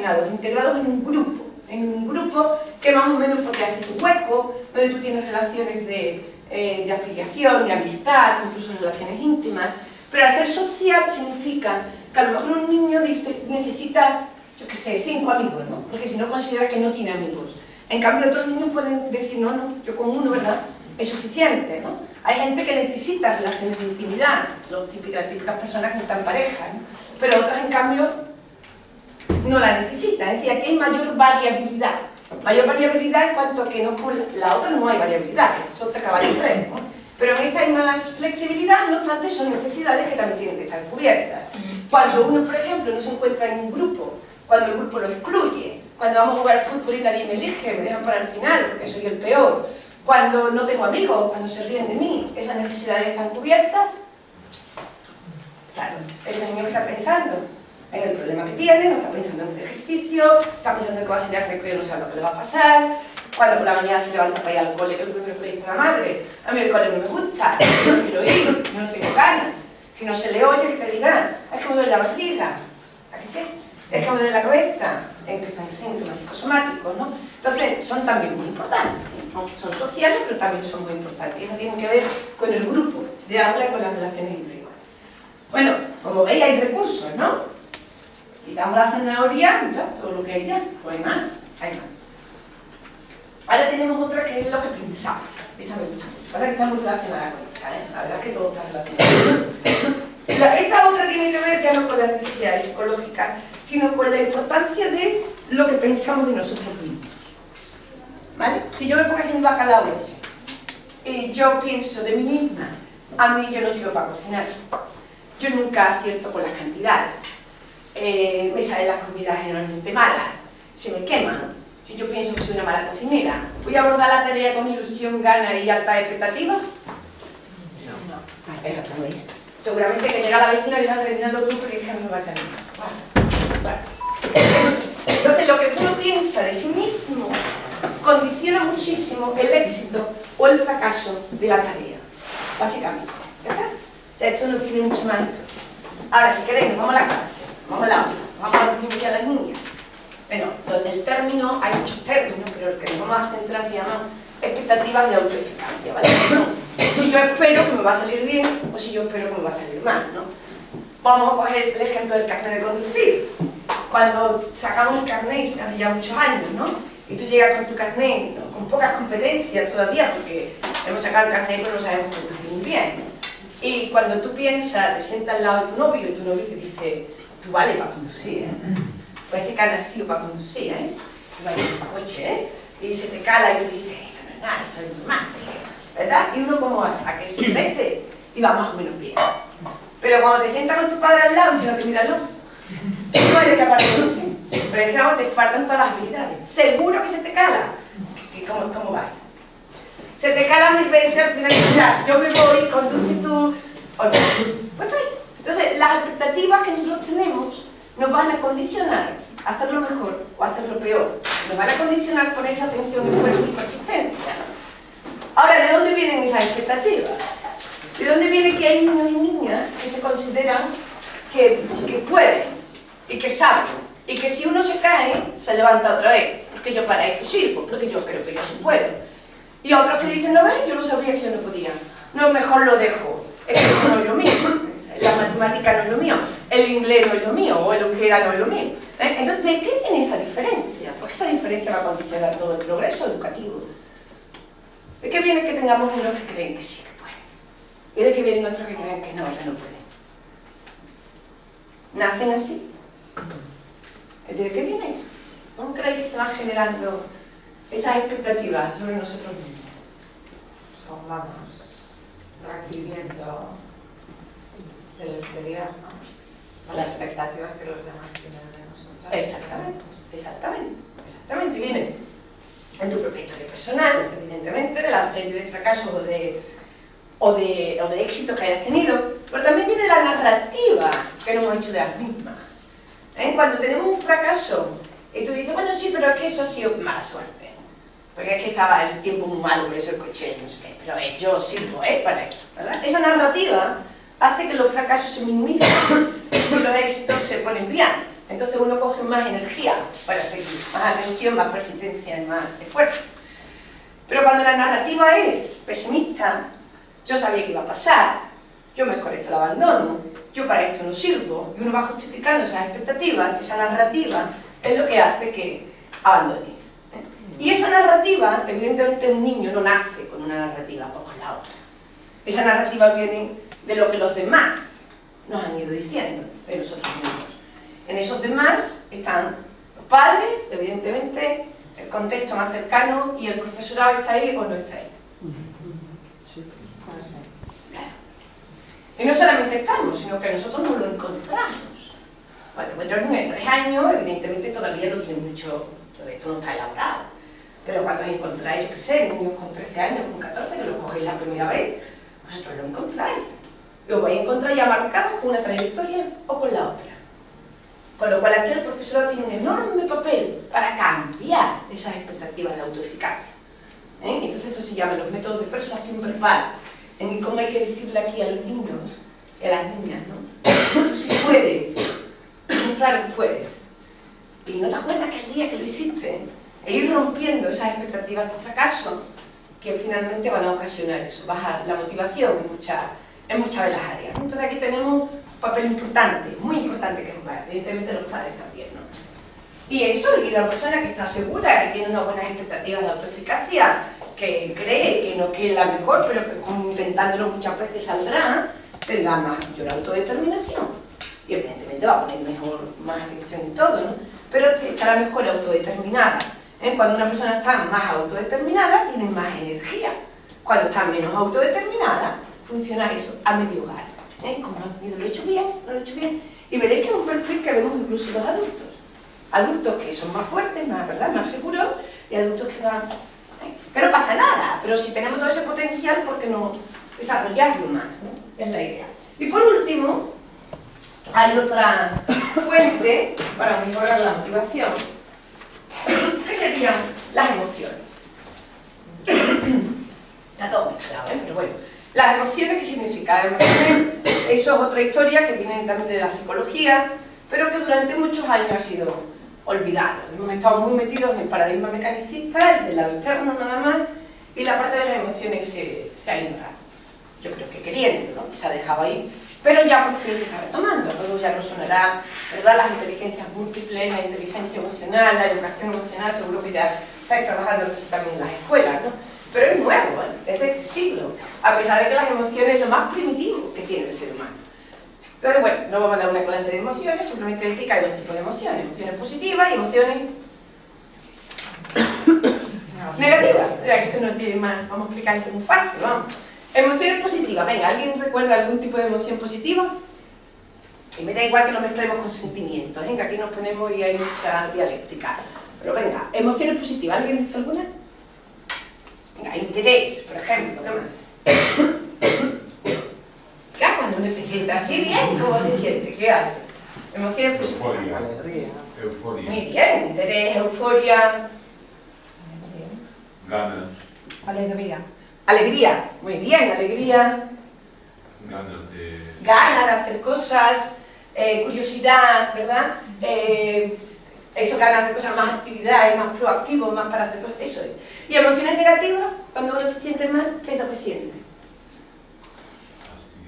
relacionados, integrados en un grupo que más o menos porque hace tu hueco, donde tú tienes relaciones de afiliación, de amistad, incluso relaciones íntimas, pero al ser social significa que a lo mejor un niño necesita, yo qué sé, 5 amigos, ¿no? Porque si no considera que no tiene amigos. En cambio otros niños pueden decir, no, yo con uno, ¿verdad?, es suficiente, ¿no? Hay gente que necesita relaciones de intimidad, las típicas personas que están en pareja, ¿no? Pero otras, en cambio, no la necesitan. Es decir, aquí hay mayor variabilidad. Mayor variabilidad en cuanto a que no, con la otra no hay variabilidad, es otra caballo 3, ¿no? Pero en esta hay más flexibilidad, no obstante son necesidades que también tienen que estar cubiertas. Cuando uno, por ejemplo, no se encuentra en un grupo, cuando el grupo lo excluye, cuando vamos a jugar al fútbol y nadie me elige, me dejan para el final porque soy el peor, cuando no tengo amigos, cuando se ríen de mí, esas necesidades están cubiertas. Claro, ese niño que está pensando en el problema que tiene, no está pensando en el ejercicio, está pensando en que va a salir al recreo y no sabe lo que le va a pasar, cuando por la mañana se levanta para ir al cole, el primero que le dice a la madre, a mí el cole no me gusta, yo no quiero ir, yo no tengo ganas. Si no se le oye, ¿qué te dirán? Es que me duele la barriga, ¿a que sí? Es que me duele la cabeza, empiezan los síntomas psicosomáticos, ¿no? Entonces, son también muy importantes, aunque son sociales, pero también son muy importantes. Eso tiene que ver con el grupo de aula y con las relaciones individuales. Bueno, como veis, hay recursos, ¿no? Quitamos la zanahoria, ya, todo lo que hay ya, o hay más, hay más. Ahora tenemos otra que es lo que pensamos. Esta me gusta mucho. Pasa que está muy relacionada con esta, ¿eh? La verdad es que todo está relacionado. Esta otra tiene que ver ya no con las necesidades psicológicas, sino con la importancia de lo que pensamos de nosotros mismos. ¿Vale? Si yo me pongo a hacer un bacalao y yo pienso de mí misma, a mí yo no sirvo para cocinar. Yo nunca acierto con las cantidades. Me salen las comidas generalmente malas, se me queman. Si yo pienso que soy una mala cocinera, ¿voy a abordar la tarea con ilusión, gana y altas expectativas? No. Exactamente. Seguramente que llega la vecina y va a terminarlo tú porque es que a mí me va a salir. Bueno. Entonces, lo que uno piensa de sí mismo condiciona muchísimo el éxito o el fracaso de la tarea, básicamente. ¿Verdad? O sea, esto no tiene mucho más esto. Ahora, si queréis, vamos a la clase, vamos a la aula, vamos a los niños y a las niñas. Bueno, donde el término, hay muchos términos, pero el que nos vamos a centrar se llama expectativas de autoeficacia, ¿vale? Si yo espero que me va a salir bien o si yo espero que me va a salir mal, ¿no? Vamos a coger el ejemplo del carnet de conducir. Cuando sacamos el carnet, hace ya muchos años, ¿no? Y tú llegas con tu carnet, ¿no?, con pocas competencias todavía, porque hemos sacado el carnet pero no sabemos conducir muy bien. Y cuando tú piensas, te sientas al lado de tu novio y tu novio te dice, tú vales para conducir, ¿eh? Pues ese que ha nacido para conducir, ¿eh? Tú vales para coche, ¿eh? Y se te cala y tú dices, eso no es nada, eso es normal, ¿sí? ¿Verdad? Y uno como hace, a que se crece y va más o menos bien. Pero cuando te sientas con tu padre al lado y si no te mira el otro, no hay que aparte conducir. Pero es que te faltan todas las habilidades. Seguro que se te cala. ¿Cómo vas? Se te cala 1000 veces, al final ya, yo me voy, conduce tú. O no. Pues entonces, las expectativas que nosotros tenemos nos van a condicionar a hacerlo mejor o a hacerlo peor. Nos van a condicionar por esa atención, esfuerzo y persistencia. Ahora, ¿de dónde vienen esas expectativas? ¿De dónde viene que hay niños y niñas que se consideran que pueden y que saben? Y que si uno se cae, se levanta otra vez. Porque yo para esto sirvo, porque yo creo que yo sí puedo. Y otros que dicen, no ves, yo no sabía que yo no podía. No, mejor lo dejo. Es que eso no es lo mío. La matemática no es lo mío. El inglés no es lo mío. O el euskera no es lo mío. Entonces, ¿de qué viene esa diferencia? Porque esa diferencia va a condicionar todo el progreso educativo. ¿De qué viene que tengamos unos que creen que sí que pueden? ¿Y de qué vienen otros que creen que no pueden? ¿Nacen así? ¿De qué viene eso? ¿Cómo creéis que se van generando esas expectativas sobre nosotros mismos? Son, vamos, recibiendo del exterior, ¿no? Las expectativas que los demás tienen de nosotros. Exactamente. Vienen en tu propia historia personal, evidentemente, de la serie de fracasos o de éxitos que hayas tenido, pero también viene la narrativa que nos hemos hecho de las mismas. Cuando tenemos un fracaso y tú dices, bueno, sí, pero es que eso ha sido mala suerte, porque es que estaba el tiempo muy malo, por eso el coche, no sé qué, pero yo sirvo para esto, ¿verdad? Esa narrativa hace que los fracasos se minimicen y los éxitos se ponen bien. Entonces uno coge más energía para seguir, más atención, más persistencia y más esfuerzo. Pero cuando la narrativa es pesimista, yo sabía que iba a pasar, yo mejor esto lo abandono, yo para esto no sirvo, y uno va justificando esas expectativas, esa narrativa, es lo que hace que abandones. Y esa narrativa, evidentemente un niño no nace con una narrativa o con la otra. Esa narrativa viene de lo que los demás nos han ido diciendo, de los otros niños. En esos demás están los padres, evidentemente, el contexto más cercano, y el profesorado está ahí o no está ahí. Claro. Y no solamente estamos, sino que nosotros nos lo encontramos. Cuando encuentro un niño de 3 años, evidentemente todavía no tiene mucho, todo esto no está elaborado. Pero cuando os encontráis, yo qué sé, niños con 13 años, con 14, que lo cogéis la primera vez, vosotros lo encontráis. Y os vais a encontrar ya marcados con una trayectoria o con la otra. Con lo cual aquí el profesorado tiene un enorme papel para cambiar esas expectativas de autoeficacia. Entonces esto se llama los métodos de persuasión verbal, en cómo hay que decirle aquí a los niños y a las niñas, ¿no? Tú sí puedes, claro que puedes. Y no te acuerdas que el día que lo hiciste, e ir rompiendo esas expectativas de fracaso que finalmente van a ocasionar eso, bajar la motivación en muchas de las áreas. Entonces aquí tenemos un papel importante, muy importante que jugar, evidentemente los padres también, ¿no? Y eso, y la persona que está segura, que tiene unas buenas expectativas de autoeficacia, que cree que no que es la mejor, pero que como intentándolo muchas veces saldrá, tendrá mayor autodeterminación. Y evidentemente va a poner más atención en todo, ¿no? Pero estará mejor autodeterminada. Cuando una persona está más autodeterminada, tiene más energía. Cuando está menos autodeterminada, funciona eso a medio gas. Como lo he hecho bien, no lo he hecho bien. Y veréis que es un perfil que vemos incluso en los adultos. Adultos que son más fuertes, ¿verdad? Más seguros, y adultos que van... Que no pasa nada, pero si tenemos todo ese potencial, ¿por qué no desarrollarlo más, ¿no? Es la idea. Y por último, hay otra fuente para mejorar la motivación, que serían las emociones. Está todo mezclado, pero bueno. Las emociones, ¿qué significa? Emociones, eso es otra historia que viene también de la psicología, pero que durante muchos años ha sido olvidado. Hemos estado muy metidos en el paradigma mecanicista, el del lado interno nada más, y la parte de las emociones se ha ignorado. Yo creo que queriendo, ¿no? Se ha dejado ahí, pero ya por fin se está retomando. Todo ya no sonará, ¿verdad? Las inteligencias múltiples, la inteligencia emocional, la educación emocional, seguro que ya estáis trabajando eso también en las escuelas, ¿no? Pero es nuevo, es de este siglo, a pesar de que las emociones es lo más primitivo que tiene el ser humano. Entonces, bueno, no vamos a dar una clase de emociones, simplemente decir que hay dos tipos de emociones: emociones positivas y emociones negativas. Ya que esto no tiene más, vamos a explicar muy fácil, vamos. Emociones positivas, venga, ¿alguien recuerda algún tipo de emoción positiva? Y me da igual que lo mezclemos con sentimientos, venga, aquí nos ponemos y hay mucha dialéctica. Pero venga, emociones positivas, ¿alguien dice alguna? Venga, interés, por ejemplo, ¿qué más? Claro, cuando uno se siente así bien, ¿cómo se siente? ¿Qué hace? Emociones positivas. Euforia. Euforia. Muy bien, interés, euforia. Ganas. Alegría. Alegría, muy bien, alegría. Ganas de hacer cosas, curiosidad, ¿verdad? Eso, ganas de hacer cosas, más actividad, más proactivo, más para hacer cosas, eso es. Y emociones negativas, cuando uno se siente mal, ¿qué es lo que siente?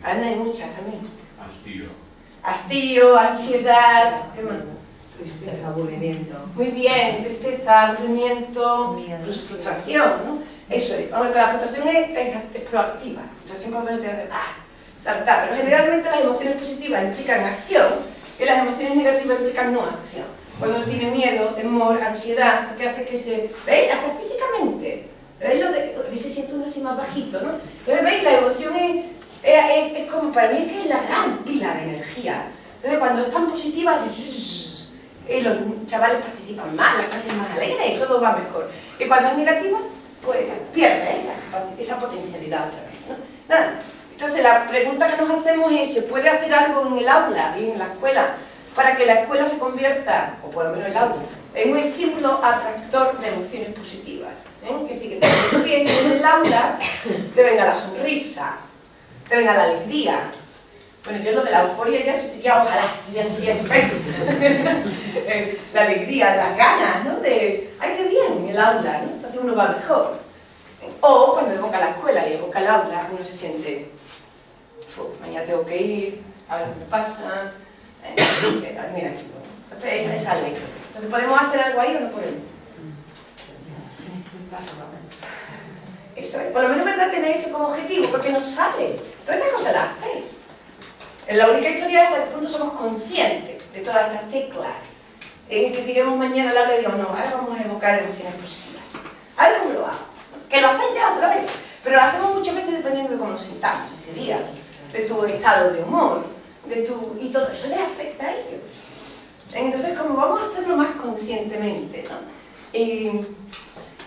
Anda, hay muchas también. Hastío. Hastío, ansiedad, ¿qué más? Tristeza, aburrimiento. Muy bien, tristeza, aburrimiento, Miedo. incluso frustración, ¿no? Eso es. Aunque la frustración es proactiva. La frustración cuando uno te hace saltar. Pero generalmente las emociones positivas implican acción y las emociones negativas implican no acción. Cuando uno tiene miedo, temor, ansiedad, lo que hace es que se... ¿Veis? Hasta físicamente. ¿Veis lo de se siente uno así más bajito, no? Entonces, ¿veis? La emoción es como, para mí, es que es la gran pila de energía. Entonces, cuando están positivas, los chavales participan más, la clase es más alegre y todo va mejor. Y cuando es negativa, pues pierde esa potencialidad otra vez, ¿no? Nada. Entonces, la pregunta que nos hacemos es, ¿se puede hacer algo en el aula y en la escuela para que la escuela se convierta, o por lo menos el aula, en un estímulo atractor de emociones positivas? Es decir, que cuando tú pienses en el aula, te venga la sonrisa, te venga la alegría, Bueno, yo lo de la euforia ya sería, ojalá, ya sería perfecto. La alegría, las ganas, ¿no? De, ¡ay, qué bien! El aula, ¿no? Entonces uno va mejor. O cuando evoca la escuela y evoca el aula, uno se siente, mañana tengo que ir, a ver qué me pasa. Mira, entonces esa es alegría. Entonces, ¿podemos hacer algo ahí o no podemos? Eso es. Por lo menos, ¿verdad? Tenéis eso como objetivo, porque nos sale. Todas estas cosas las hacéis. En la única historia es hasta qué punto somos conscientes de todas estas teclas. En que digamos mañana a la hora digo, no, ahora vamos a evocar emociones positivas. Ahora cómo lo hago. Que lo hacéis ya otra vez. Pero lo hacemos muchas veces dependiendo de cómo nos sintamos ese día, de tu estado de humor, y todo eso les afecta a ellos. Entonces, como vamos a hacerlo más conscientemente, ¿no? Y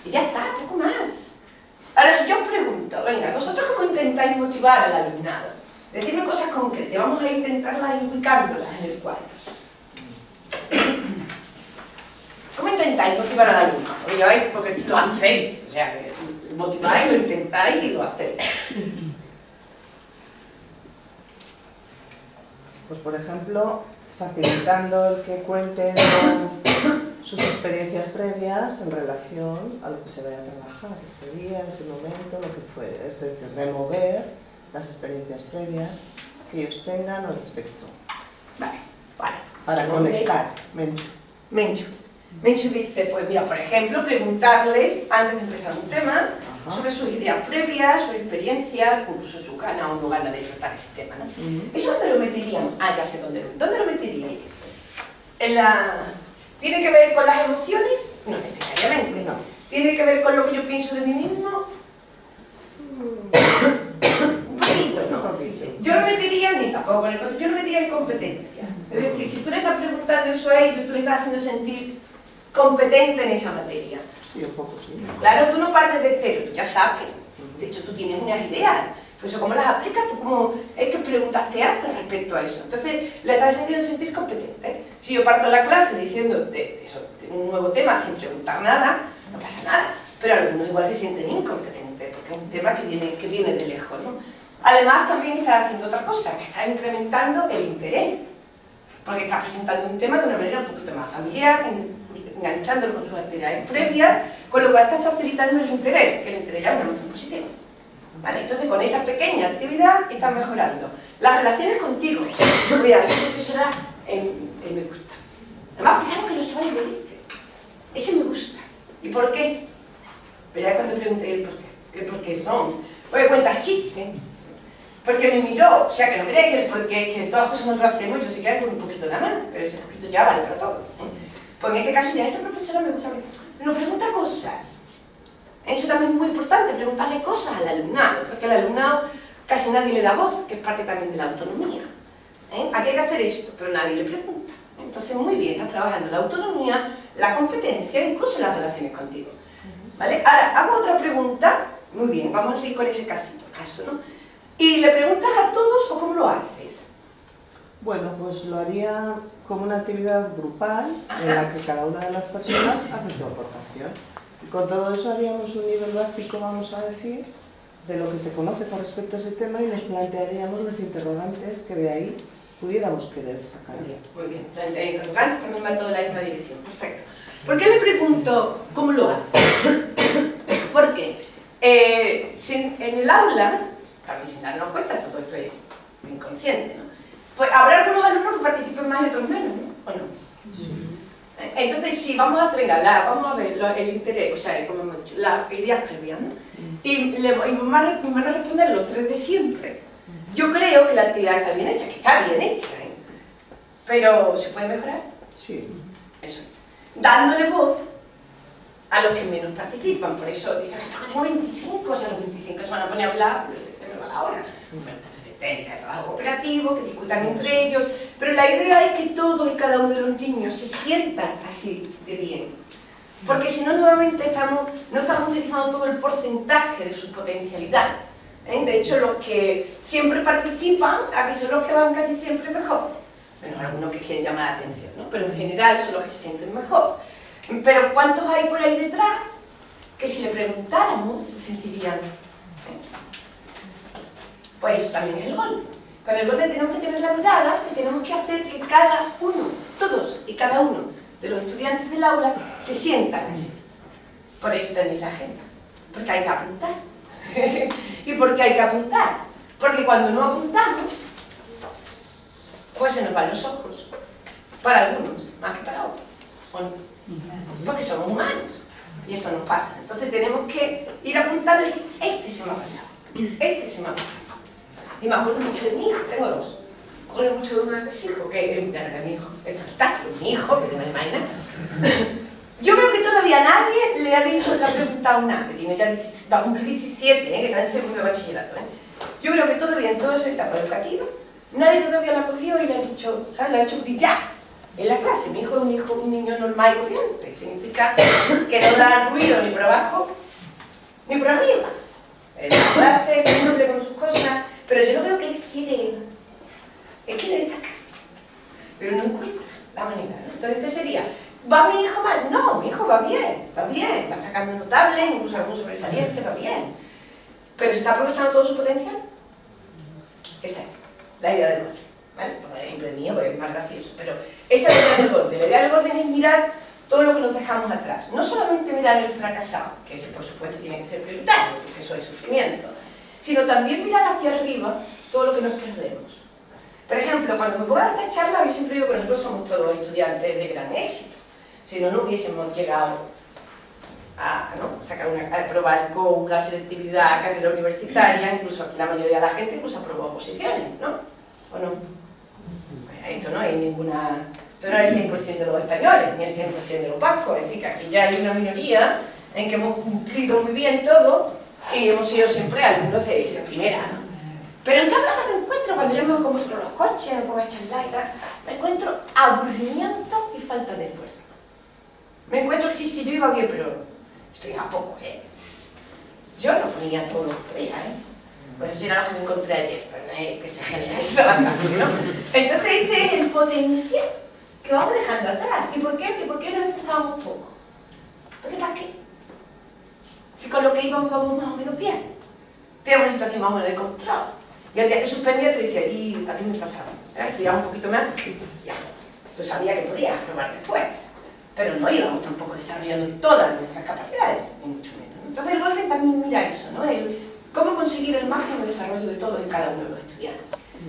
ya está, poco más. Ahora, si yo os pregunto, venga, ¿vosotros cómo intentáis motivar al alumnado? Decidme cosas concretas, vamos a intentarlas indicándolas en el cuadro. ¿Cómo intentáis motivar al alumnado? Porque lo hacéis, o sea, motiváis, lo intentáis y lo hacéis. Pues, por ejemplo, facilitando el que cuenten sus experiencias previas en relación a lo que se vaya a trabajar ese día, ese momento, lo que fuere. Es decir, remover las experiencias previas que ellos tengan al respecto. Vale. Para conectar. Menchu dice, pues mira, por ejemplo, preguntarles, antes de empezar un tema, sobre sus ideas previas, su experiencia, incluso su gana o no gana de tratar ese tema, ¿no? ¿Eso dónde lo meterían? Ah, ya sé dónde lo meteríais eso. ¿Tiene que ver con las emociones? No necesariamente. No. ¿Tiene que ver con lo que yo pienso de mí mismo? Un poquito, ¿no? Yo lo metería, ni tampoco en el contexto, yo lo metería en competencia. Es decir, si tú le estás preguntando eso a ellos, tú le estás haciendo sentir competente en esa materia. Sí, un poco sí. Claro, tú no partes de cero, tú ya sabes. De hecho, tú tienes unas ideas. Pues eso, ¿cómo las aplicas? ¿Tú cómo, qué preguntas te haces respecto a eso? Entonces, le estás haciendo sentir competente. Si yo parto la clase diciendo de un nuevo tema sin preguntar nada, no pasa nada. Pero algunos igual se sienten incompetentes, porque es un tema que viene de lejos, ¿no? Además, también estás haciendo otra cosa, que estás incrementando el interés. Porque estás presentando un tema de una manera un poquito más familiar, enganchándolo con sus actividades previas, con lo cual estás facilitando el interés, que el interés ya es una emoción positiva. ¿Vale? Entonces, con esa pequeña actividad estás mejorando las relaciones contigo. Cuidado, esa profesora me gusta. Además, fijaros que los chavales me dicen, ese me gusta. ¿Y por qué? Verá cuando pregunté el por qué. El por qué son. Porque cuentas chistes. Porque me miró. O sea, que no creáis que el por qué, que todas las cosas nosotros hacemos, yo se queda con un poquito nada más, pero ese poquito ya vale para todo. Pues en este caso ya esa profesora me gusta. Nos pregunta cosas. Eso también es muy importante, preguntarle cosas al alumnado, porque al alumnado casi nadie le da voz, que es parte también de la autonomía. Aquí hay que hacer esto, pero nadie le pregunta. Entonces, muy bien, estás trabajando la autonomía, la competencia, incluso las relaciones contigo. ¿Vale? Ahora, hago otra pregunta. Muy bien, vamos a seguir con ese caso, ¿no? ¿Y le preguntas a todos o cómo lo haces? Bueno, pues lo haría como una actividad grupal en la que cada una de las personas hace su aportación. Y con todo eso haríamos un nivel básico, vamos a decir, de lo que se conoce con respecto a ese tema y nos plantearíamos las interrogantes que de ahí pudiéramos querer sacar. Muy bien. Plantea interrogantes, también va todo en la misma dirección. Perfecto. ¿Por qué le pregunto cómo lo haces? Porque en el aula, también sin darnos cuenta, todo esto es inconsciente, ¿no? Pues habrá algunos alumnos que participen más y otros menos, ¿no? ¿O no? Sí. Entonces, si vamos a hacer, venga, vamos a ver el interés, o sea, como hemos dicho, las ideas previas, ¿no? Y van a responder los tres de siempre. Yo creo que la actividad está bien hecha, que está bien hecha, ¿eh? Pero, ¿se puede mejorar? Sí. Eso es. Dándole voz a los que menos participan. Por eso dicen que tengo 25, o sea, los 25 se van a poner a hablar de la hora. De técnica de trabajo cooperativo, que discutan entre ellos. Pero la idea es que todos y cada uno de los niños se sientan así de bien. Porque si no, nuevamente no estamos utilizando todo el porcentaje de su potencialidad. De hecho, los que siempre participan, a que son los que van casi siempre mejor. Bueno, algunos que quieren llamar la atención, ¿no? Pero en general son los que se sienten mejor. Pero ¿cuántos hay por ahí detrás que si le preguntáramos se sentirían? Pues eso también es el gol. Con el borde tenemos que tener la mirada y tenemos que hacer que cada uno, todos y cada uno de los estudiantes del aula se sientan así. Por eso tenéis la agenda, porque hay que apuntar. ¿Y por qué hay que apuntar? Porque cuando no apuntamos, pues se nos van los ojos. Para algunos, más que para otros. ¿O no? Porque somos humanos. Y esto nos pasa. Entonces tenemos que ir apuntando y decir, este se me ha pasado, este se me ha pasado. Y me acuerdo mucho de mi hijo, tengo dos. Me acuerdo mucho de uno de mis hijos, que es mi hijo, es fantástico, mi hijo, que te me imagina. Yo creo que todavía nadie le ha dicho, le ha preguntado nada, que tiene ya va a cumplir 17, que está en segundo de bachillerato. Yo creo que todavía en toda esa etapa educativa, nadie todavía la ha cogido y le ha dicho, ¿sabes? Lo ha hecho brillar en la clase. Mi hijo es un niño normal y corriente, significa que no da ruido ni por abajo ni por arriba. En la clase, cumple con sus cosas, pero yo no veo que él quiere destacar, pero no encuentra la manera, ¿no? Entonces, ¿qué sería? ¿Va mi hijo mal? No, mi hijo va bien, va sacando notables, incluso algún sobresaliente, va bien. ¿Pero se está aprovechando todo su potencial? Esa es la idea del borde, ¿vale? Por ejemplo, el mío es más gracioso, pero esa es la idea del borde. La idea del borde es mirar todo lo que nos dejamos atrás. No solamente mirar el fracasado, que ese por supuesto tiene que ser prioritario, porque eso es sufrimiento, sino también mirar hacia arriba todo lo que nos perdemos. Por ejemplo, cuando me pongo a esta charla, yo siempre digo que nosotros somos todos estudiantes de gran éxito. Si no, no hubiésemos llegado a aprobar con la selectividad, carrera universitaria, incluso aquí la mayoría de la gente incluso aprobó oposiciones, ¿no? ¿O no? Pues esto no hay ninguna... Esto no es el 100% de los españoles, ni el 100% de los vascos, es decir, que aquí ya hay una minoría en que hemos cumplido muy bien todo y hemos sido siempre alumnos de la primera, ¿no? Pero en cambio ahora me encuentro, cuando yo me voy con vosotros los coches, me pongo a charlar y tal, me encuentro aburrimiento y falta de esfuerzo. Me encuentro que sí, yo iba bien, pero estoy a poco, ¿eh? Yo no ponía todo lo que podía, ¿eh? Bueno, eso era lo que me encontré ayer, pero no es que se generaliza la clase, ¿no? Entonces este es el potencial que vamos dejando atrás. ¿Y por qué? ¿Por qué nos esforzábamos poco? ¿Porque para qué? Si con lo que íbamos más o menos bien. Teníamos una situación más o menos de control. Y al día que suspendía te decía, y a ti me pasaba. Estudiaba un poquito más, ya. Tú sabías que podías probar después. Pero no íbamos tampoco desarrollando todas nuestras capacidades, ni mucho menos. Entonces el borde también mira eso, ¿no? Cómo conseguir el máximo desarrollo de todo en cada uno de los estudiantes.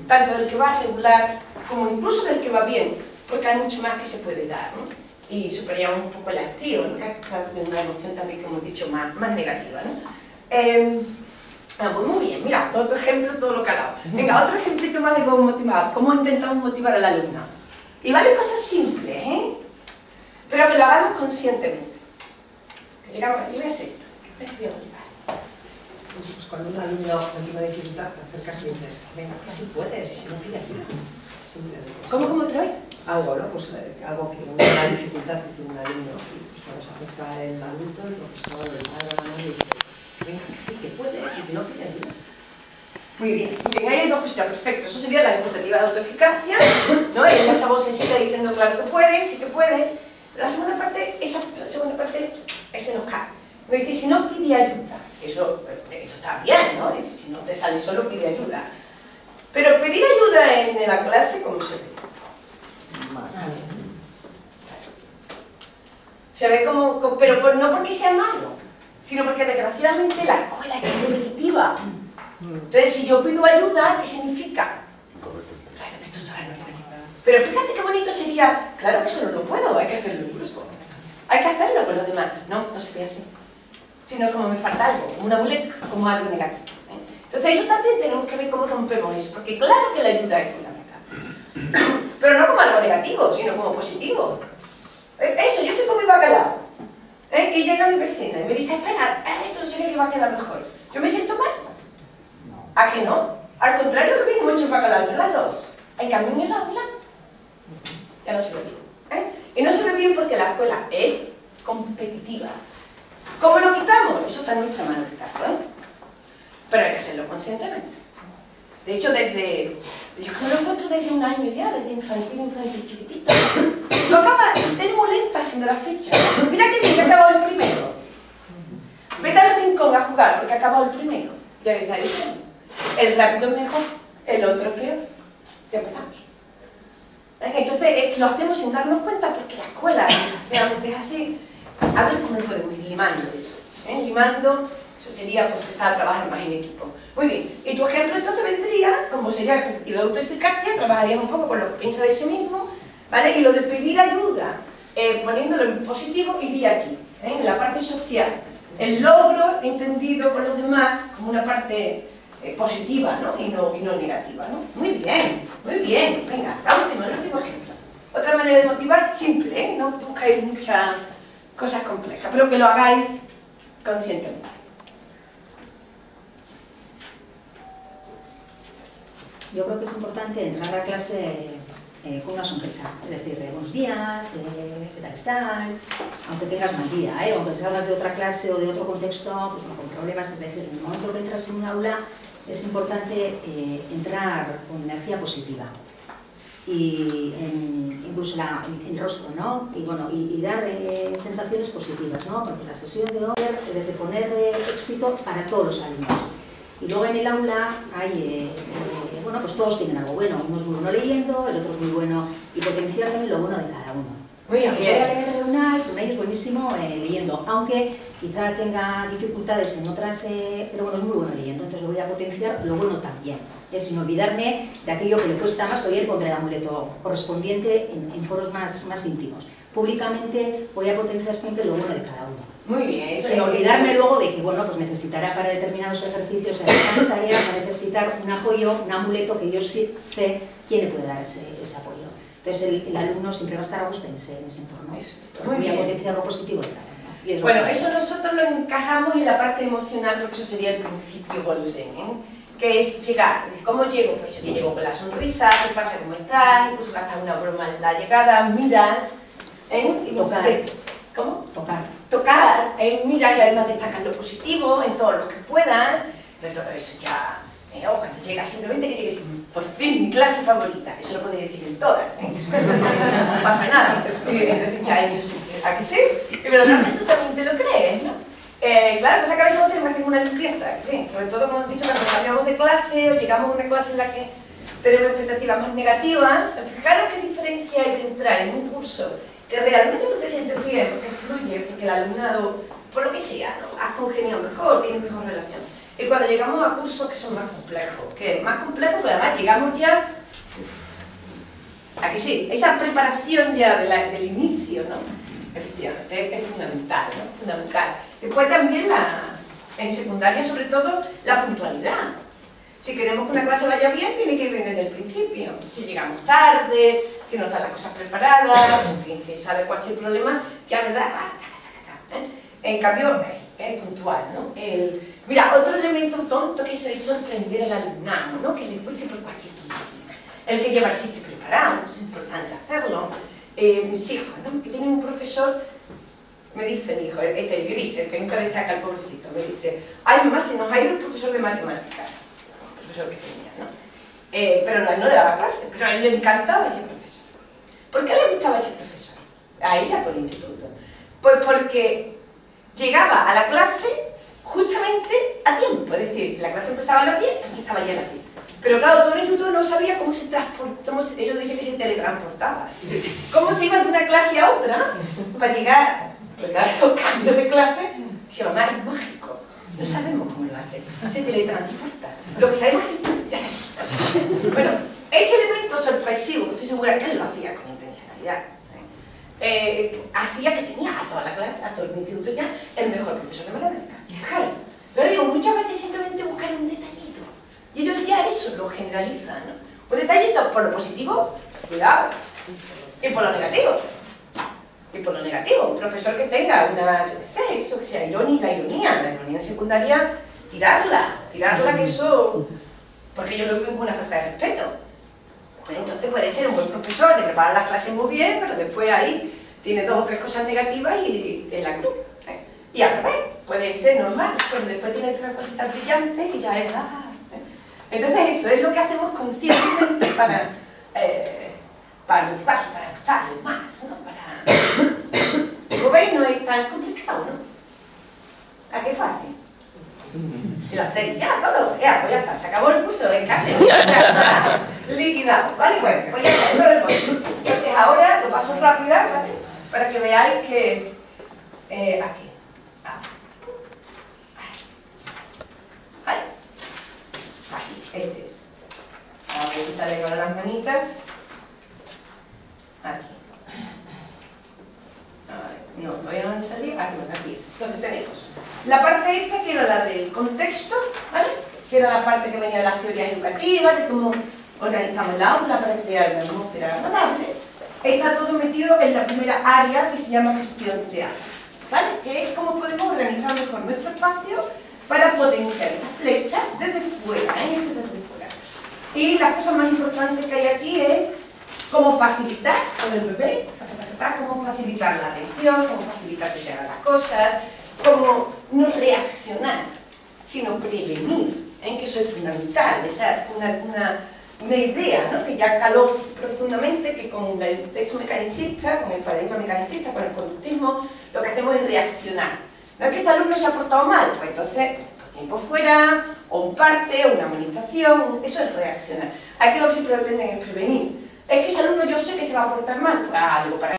Tanto del que va regular, como incluso del que va bien, porque hay mucho más que se puede dar, ¿no? Y superaríamos un poco el hastío, ¿no? Que es una emoción también que hemos dicho más negativa, ¿no? Pues muy bien, mira, todo tu ejemplo, todo lo que ha dado. Venga, otro ejemplito más de cómo motivar, cómo intentamos motivar al alumno. Y vale cosas simples, ¿eh? Pero que lo hagamos conscientemente. Que llegamos aquí, ¿ves esto? ¿Ves que voy a motivar? Pues cuando un alumno tiene una dificultad, te acercas y dices, venga, que sí puedes, y si no pide ayuda. ¿Cómo otra vez? Algo, ¿no? Pues algo que una dificultad que tiene un alumno, y pues cuando se acerca el adulto, el profesor, el padre, la madre, y dice, venga, que sí, que puedes, y si no pide ayuda. Muy bien, ahí hay dos cositas, perfecto. Eso sería la expectativa de autoeficacia, ¿no? Y esa vocecita diciendo, claro que puedes, sí que puedes. La segunda parte, ese nos cae. Me dice, si no pide ayuda, eso está bien, ¿no? Si no te sale solo, pide ayuda. Pero pedir ayuda en la clase, ¿cómo se ve? Se ve como, pero no porque sea malo, sino porque desgraciadamente la escuela es repetitiva. Entonces, si yo pido ayuda, ¿qué significa? Claro que tú sabes, no puedes. Pero fíjate qué bonito sería, claro que solo no puedo, hay que hacerlo en grupo. Hay que hacerlo con los demás. No se ve así. Sino como me falta algo, como una muleta, como algo negativo. Entonces, eso también tenemos que ver cómo rompemos eso, porque claro que la ayuda es fundamental. Pero no como algo negativo, sino como positivo. Eso, yo estoy con mi bacalao. Y llega mi vecina y me dice, espera, esto no sé qué va a quedar mejor. ¿Yo me siento mal? ¿A qué no? Al contrario, que bien mucho bacalao entre las dos. En cambio, en el aula, ya no se ve bien. Y no se ve bien porque la escuela es competitiva. ¿Cómo lo quitamos? Eso está en nuestra mano quitarlo, pero hay que hacerlo conscientemente. De hecho, yo que me lo encuentro desde un año ya, desde infantil chiquitito. Lo acaba, es muy lento haciendo la fecha. Mira que bien, que ha acabado el primero. Vete al rincón a jugar, porque ha acabado el primero. Ya ves, ahí. El rápido es mejor. el otro es peor. Ya empezamos. Entonces lo hacemos sin darnos cuenta porque la escuela, desgraciadamente, es así. A ver cómo podemos ir limando eso. Limando, eso sería pues, empezar a trabajar más en equipo. Muy bien, y tu ejemplo entonces vendría, como sería la perspectiva de autoeficacia, trabajarías un poco con lo que piensa de sí mismo, ¿vale? Y lo de pedir ayuda, poniéndolo en positivo, iría aquí, en la parte social. El logro entendido con los demás como una parte positiva, ¿no? Y no negativa, ¿no? Muy bien, venga, el último ejemplo. Otra manera de motivar, simple, no buscáis muchas cosas complejas, pero que lo hagáis conscientemente. Yo creo que es importante entrar a clase con una sonrisa, es decir, buenos días, ¿qué tal estás? Aunque tengas mal día, aunque salgas de otra clase o de otro contexto, pues bueno, con problemas, es decir, en el momento que entras en un aula es importante entrar con energía positiva y incluso el rostro, ¿no? Y bueno, y dar sensaciones positivas, ¿no? Porque la sesión de hoy es de poner éxito para todos los alumnos. Y luego en el aula hay, bueno, pues todos tienen algo bueno. Uno es muy bueno leyendo, el otro es muy bueno, y potenciar también lo bueno de cada uno. Muy bien. Yo voy a leer de Unai es buenísimo leyendo, aunque quizá tenga dificultades en otras, pero bueno, es muy bueno leyendo, entonces lo voy a potenciar lo bueno también. Sin olvidarme de aquello que le cuesta más, voy a ir contra el amuleto correspondiente en foros más íntimos. Públicamente voy a potenciar siempre lo bueno de cada uno. Muy bien. Sin olvidarme luego de que, bueno, pues necesitará para determinados ejercicios, en estas tareas, va a necesitar un apoyo, un amuleto que yo sí sé quién le puede dar ese apoyo. Entonces el alumno siempre va a estar a gusto en ese entorno. Voy a potenciar lo positivo de cada uno. Bueno, eso nosotros lo encajamos en la parte emocional, porque eso sería el principio golden, que es llegar. ¿Cómo llego? Pues yo llego con la sonrisa, ¿qué pasa? ¿Cómo estás? Incluso gastas una broma en la llegada, miras, y tocar. ¿Cómo? Tocar, miras y además destacas lo positivo en todo lo que puedas. Entonces todo eso ya, cuando llegas simplemente que llegues, por fin, mi clase favorita, eso lo podéis decir en todas, no pasa nada. Entonces ya yo sí, ¿a que sí? Pero realmente tú también te lo crees, ¿no? Claro, pues acá mismo tenemos que hacer una limpieza, sí, sobre todo como hemos dicho, cuando cambiamos de clase o llegamos a una clase en la que tenemos expectativas más negativas, fijaros qué diferencia hay de entrar en un curso que realmente tú te sientes bien, porque fluye, porque el alumnado, por lo que sea, ¿no? Ha congeniado mejor, tiene mejor relación. Y cuando llegamos a cursos que son más complejos, pero además llegamos ya, ¿a que sí? Esa preparación ya del inicio, ¿no? Efectivamente, es fundamental, ¿no? Fundamental. Después también en secundaria, sobre todo, la puntualidad. Si queremos que una clase vaya bien, tiene que ir bien desde el principio. Si llegamos tarde, si no están las cosas preparadas, en fin, si sale cualquier problema, ya, ¿verdad? En cambio, puntual, ¿no? Mira, otro elemento tonto que es sorprender al alumnado, ¿no? Que le cueste por cualquier tontería. El que lleva el chiste preparado, es importante hacerlo. Mis hijos, ¿no? Que tienen un profesor, me dice mi hijo, el gris, el que nunca destaca el pobrecito, me dice, ay mamá, se nos ha ido el profesor de matemáticas, el profesor que tenía, ¿no? Pero no le daba clase, pero a él le encantaba ese profesor. ¿Por qué le gustaba ese profesor? A él y a todo el instituto. Pues porque llegaba a la clase justamente a tiempo, es decir, si la clase empezaba a las 10, pues estaba ya a las 10. Pero claro, todo el instituto no sabía cómo se transportaba, ellos dicen que se teletransportaba. ¿Cómo se iba de una clase a otra para llegar, los cambios de clase? Dice, mamá, es mágico. No sabemos cómo lo hace, se teletransporta. Lo que sabemos es que ya está. Bueno, este elemento sorpresivo, que estoy segura que él lo hacía con intencionalidad, hacía que tenía a toda la clase, a todo el instituto ya, el mejor profesor de matemáticas. Claro, pero digo, muchas veces simplemente buscar un detallito. Y ellos ya eso lo generalizan, ¿no? Un detallito por lo positivo, cuidado, y por lo negativo. Y por lo negativo, un profesor que tenga una, yo qué sé, eso que sea la ironía en secundaria, tirarla, que eso, porque ellos lo viven con una falta de respeto. Entonces puede ser un buen profesor, le prepara las clases muy bien, pero después ahí tiene 2 o 3 cosas negativas y en la cruz. Y al revés, puede ser normal, pero después tiene 3 cositas brillantes y ya es nada. Entonces eso es lo que hacemos conscientemente para motivar, para gustarles más, ¿no? Como veis, no es tan complicado, ¿no? ¿A qué fácil? el hacer ya todo, ya, pues ya está, se acabó el curso, venga, liquidado, ¿vale? Bueno, pues ya está, eso es el módulo. Entonces ahora lo paso rápida, ¿vale? Para que veáis que aquí, aquí, este es. A ver si sale con las manitas. Aquí. A ver, no, todavía no han salido. Aquí es. Entonces tenemos la parte esta que era la del contexto, ¿vale? Que era la parte que venía de las teorías educativas, de cómo organizamos la aula para crear una atmósfera agradable. Está todo metido en la primera área que se llama gestión de aula, ¿vale? Que es cómo podemos organizar mejor nuestro espacio para potenciar estas flechas desde fuera, desde fuera. Y las cosas más importantes que hay aquí es cómo facilitar con el bebé, cómo facilitar la atención, cómo facilitar que se hagan las cosas, cómo no reaccionar, sino prevenir, que eso es fundamental. Esa es una idea, ¿no? Que ya caló profundamente, que con el texto mecanicista, con el paradigma mecanicista, con el conductismo, lo que hacemos es reaccionar. No es que este alumno se ha portado mal, pues entonces tiempo fuera, o un parte, o una amonestación, eso es reaccionar. Aquí lo que siempre pretenden es prevenir. Es que ese alumno yo sé que se va a portar mal, pues algo para